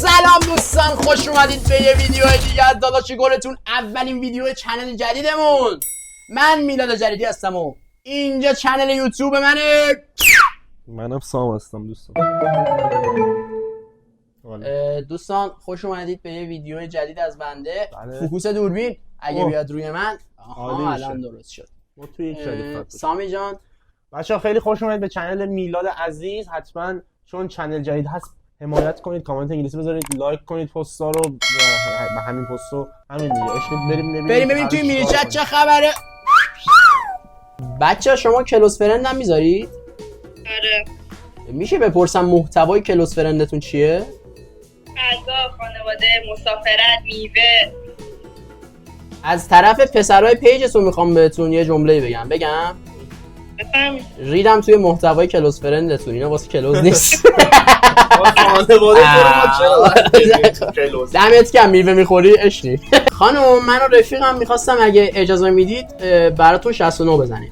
سلام دوستان، خوش اومدید به یه ویدیو دیگه از داداش گلتون، اولین ویدیو چنل جدیدمون. من میلاد جدیدی هستم و اینجا چنل یوتیوب منه. منم سام هستم دوستان. دوستان خوش اومدید به یه ویدیو جدید از بنده. بله. فوکوس دوربین اگه بیاد روی من الان درست شد. ما توی یک شریف سامی جان بچه‌ها خیلی خوش اومدید به چنل میلاد عزیز. حتما چون چنل جدید هست حمایت کنید، کامنت انگلیسی بذارید، لایک کنید پست‌ها رو، به همین پست رو همین دیگه عشق بریم ببینیم توی مینی چت چه خبره. بچه‌ها شما کلوس فرند هم میذارید؟ آره. میشه بپرسم محتوای کلوس فرندتون چیه؟ غذا، خانواده، مسافرت، میوه. از طرف پسرای پیجتون میخوام بهتون یه جمله بگم. بفهمید. ریدم توی محتوای کلوس فرندتون، اینا واسه کلوز نیست. دمت کم میوه میخوری عشقی. خانم من و رفیقم میخواستم اگه اجازه میدید براتون 69 بزنیم.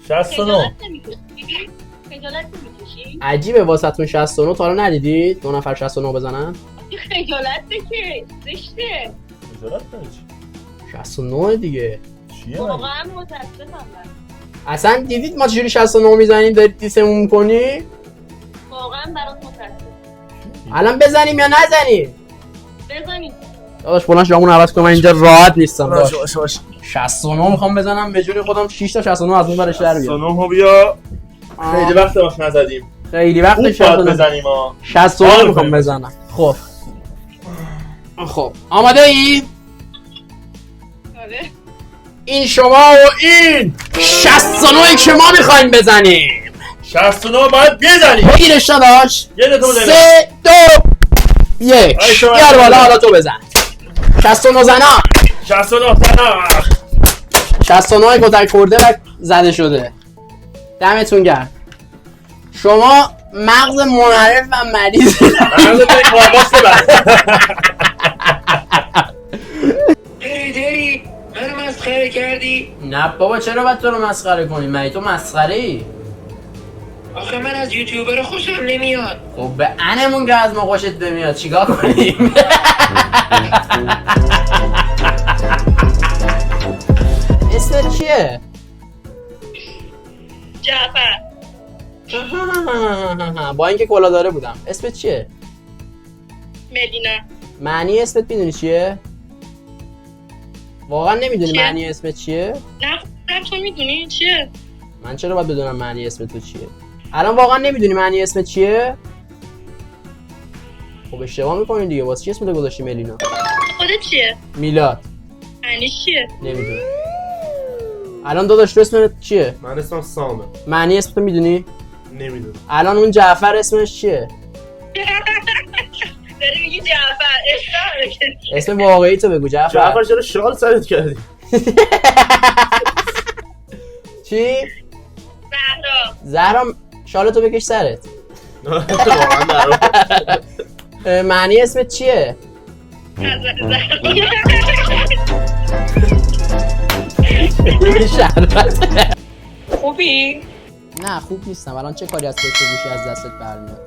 69 خجالت نمیکشی؟ عجیبه واسهتون 69 تا رو ندیدید؟ دو نفر 69 بزنن؟ خجالت بکش، زشته. خجالت نمیکشی 69 دیگه. چیه؟ واقعا متاسفم من. اصلا دیدید ما چجوری 69 میزنیم دارید دیسمون میکنی؟ واقعا برات متاسفم. الان بزنیم یا نزنیم؟ بزنید. داداش بلند شامون عوض کن، من اینجا راحت نیستم. باش 69 میخوام بزنم به جون خودم، 6 تا 69 از اون برش در بیاد. 69 بیا. خیلی وقت باش نزدیم. خیلی وقت 69 بزنیم ها. 69 میخوام بزنم. خب آماده ای؟ آره. این شما و این 69 که ما میخوایم بزنیم. 69 باید بزنیم. بگیرش داداش. یه دو 3 2 1 بیار بالا، حالا تو بزن. 69 زنا. 69 زنا. 69 کتک خورده و زده شده. دمتون گرم. شما مغز منحرف و مریض. مغز تو کارباس ببر. داری منو مسخره کردی؟ نه بابا چرا باید تو رو مسخره کنی؟ مگه تو مسخره ای؟ آخه من از یوتیوبر خوشم نمیاد. خب به انمون که از ما خوشت نمیاد چیکار کنیم؟ اسمت چیه؟ جعفر. با اینکه کلا داره بودم. اسمت چیه؟ ملینا. معنی اسمت میدونی چیه؟ واقعا نمیدونی چیه؟ معنی اسمت چیه؟ نه تو میدونی چیه؟ من چرا باید بدونم معنی اسمت تو چیه؟ الان واقعا نمیدونی معنی اسمت چیه؟ خب اشتباه میکنی دیگه. واسه چی اسمت گذاشتی ملینا؟ خودت چیه؟ میلاد. معنی چیه؟ نمیدونم. الان داداش تو اسمت چیه؟ من اسمم سامه. معنی اسمت میدونی؟ نمیدونم. الان اون جعفر اسمش چیه؟ داری میگی جعفر. اسم واقعی تو بگو جعفر. جعفر چرا شال سرت کردی؟ چی؟ زهرا. زهرا شالتو بکش سرت. واقعا درو. معنی اسمت چیه؟ شربت. خوبی؟ نه خوب نیستم. الان چه کاری از پشت گوشی از دستت برمیاد؟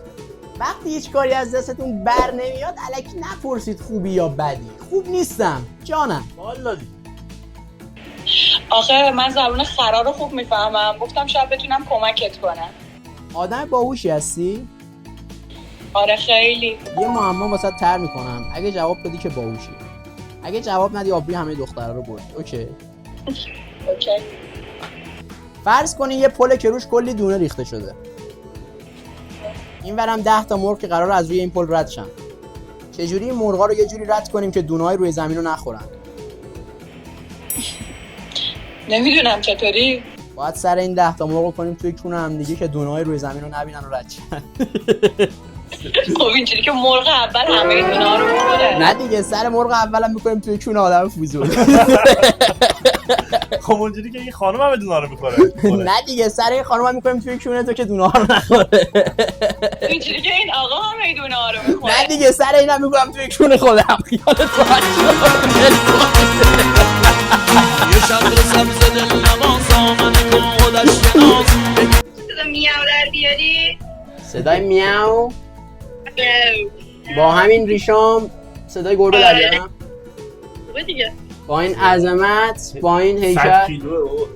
وقتی هیچ کاری از دستتون بر نمیاد الکی نپرسید خوبی یا بدی. خوب نیستم جانم. والا آخه من زبان خرا رو خوب میفهمم، گفتم شاید بتونم کمکت کنم. آدم باهوشی هستی؟ آره خیلی. یه معما واسه تر میکنم. اگه جواب بدی که باهوشی، اگه جواب ندی آبروی همه دخترا رو بردی. اوکی. فرض کنی یه پل که روش کلی دونه ریخته شده. اینورم 10 تا مرغ که قراره از روی این پل رد شن. چجوری این مرغا رو یه جوری رد کنیم که دونه‌های روی زمین رو نخورن؟ نمیدونم چطوری. باید سر این 10 تا مرغ کنیم توی کونه هم دیگه که دونه‌های روی زمین رو نبینن و رد شن. خب اینجوری که مرغ اول همه اینا رو می‌خوره. نه دیگه سر مرغ اولم می‌کنیم توی کونه آدم فوزول. خب اونجوری که این خانم هم دونا رو میخوره. نه دیگه سر این خانم هم می‌کنیم توی کونه تو که دونه‌ها رو نخوره. اینجوری که این آقا هم ایدونه ها رو می‌خوره. نه دیگه سر اینم می‌کنم توی کونه خودم. یادت راحت یه شب رسم زده نمازا من کن خودش ناز صدا میاو در بیاری؟ صدای میاو با همین ریشام صدای گربه در بیارم، خوبه دیگه. با این عظمت، با این 100 هیکل. کیلوه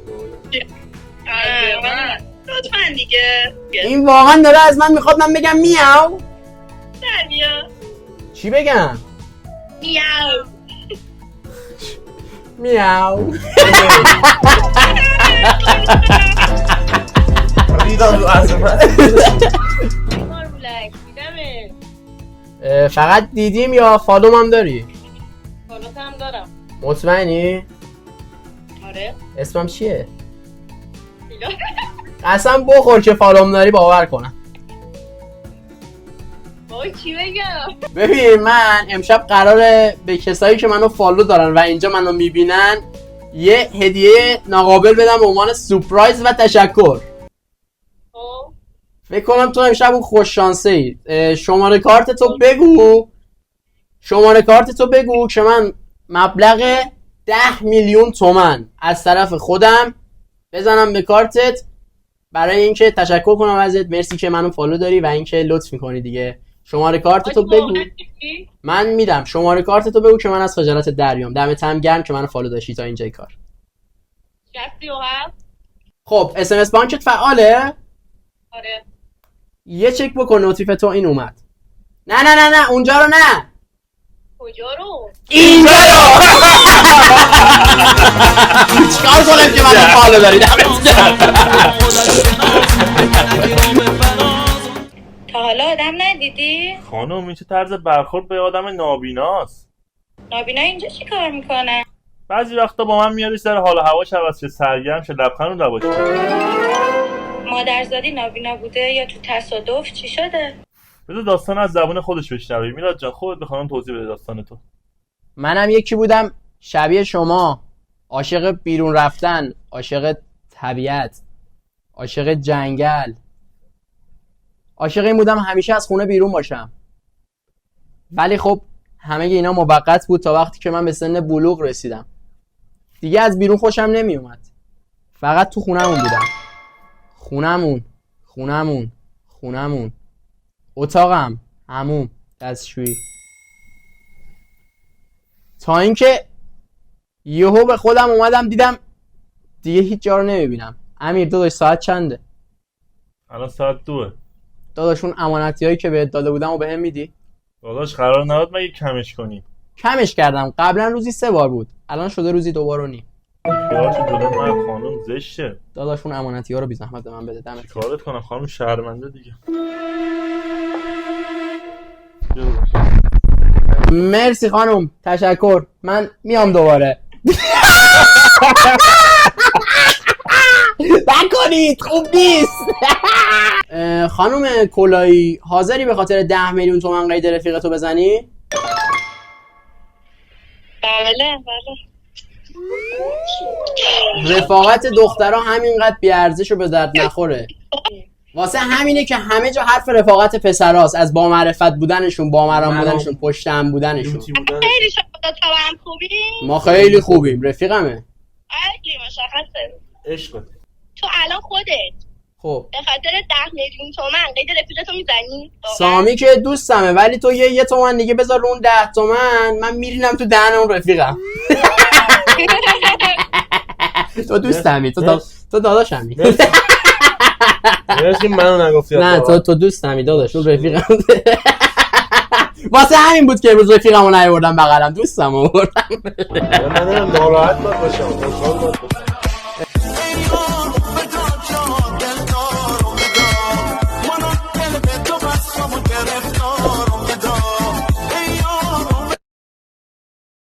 لطفا دیگه. این واقعا داره از من میخواد من بگم میاو. در بیا. چی بگم؟ میاو. میاو. ریدم رو عظمت. مارمولک دیدمه. فقط دیدیم یا فالوم هم داری؟ فالوت هم دارم. مطمئنی؟ آره. اسمم چیه؟ میلاد. قسم بخور که فالوم داری باور کنم. وای چی بگم؟ ببین من امشب قراره به کسایی که منو فالو دارن و اینجا منو میبینن یه هدیه ناقابل بدم به عنوان سورپرایز و تشکر. خب فکر کنم تو امشب اون خوش شانسه ای. شماره کارت تو بگو. شماره کارت تو بگو که من مبلغ 10 میلیون تومان از طرف خودم بزنم به کارتت برای اینکه تشکر کنم ازت. مرسی که منو فالو داری و اینکه لطف میکنی دیگه. شماره کارت تو بگو. من میدم. شماره کارت تو بگو که من از خجالت دریام. دمت هم گرم که منو فالو داشتی تا اینجای کار. 67. خب اس ام اس بانکت فعاله؟ آره. یه چک بکن نوتیف تو این اومد. نه اونجا رو نه. کجا رو؟ اینجا رو. چیکار کنم که منو فالو داری؟ دمت گرم. تا حالا آدم ندیدی؟ خانم این چه طرز برخورد به آدم نابیناست. نابینا اینجا چی کار میکنه؟ بعضی وقتا با من میادش در حال هواش عوض شه، سرگرم شه، لبخند رو لباش کنه. مادرزادی نابینا بوده یا تو تصادف چی شده؟ بذار داستان از زبون خودش بشنوی. میلاد جان خودت به خانم توضیح بده داستان تو. منم یکی بودم شبیه شما، عاشق بیرون رفتن، عاشق طبیعت، عاشق جنگل، عاشق این بودم همیشه از خونه بیرون باشم. ولی خب همه اینا موقت بود تا وقتی که من به سن بلوغ رسیدم. دیگه از بیرون خوشم نمی اومد. فقط تو خونمون بودم. خونمون، اتاقم، حموم، دستشویی. تا اینکه یهو به خودم اومدم دیدم دیگه هیچ جا رو نمیبینم. امیر داداش ساعت چنده؟ الان ساعت 2. داداش اون امانتی هایی که بهت داده بودم و بهم میدی؟ داداش قرار نبود مگه کمش کنی؟ کمش کردم. قبلا روزی 3 بار بود، الان شده روزی 2 بار و نیم. خیالش جلو من خانم زشته. داداش اون امانتی ها رو بی زحمت به من بده. دمت گرم. کارت کنم خانم شرمنده دیگه. مرسی خانم، تشکر. من میام دوباره. نکنید خوب نیست. خانم کلایی حاضری به خاطر 10 میلیون تومان قید رفیقتو بزنی؟ بله. رفاقت دخترها همینقدر بیارزش و به درد نخوره. واسه همینه که همه جا حرف رفاقت پسراست، از با معرفت بودنشون، با مرام بودنشون، پشت هم بودنشون. خیلی شما تا هم خوبی؟ ما خیلی خوبیم. رفیقمه. خیلی مشخصه. عشقت. تو الان خودت خب به خاطر 10 میلیون تومان قید رفیقتو میزنی؟ سامی که دوستمه، ولی تو یه تومن دیگه بذار رو اون 10 تومن، من میرینم تو دهن اون رفیقم. تو دوستمی، تو داداشمی. مرسی منو نگفتی. نه تو دوستمی داداش، اون رفیقم. واسه همین بود که امروز رفیقمو نیاوردم بغلم، دوستم آوردم. من ناراحت باشم، خوشحال باشم.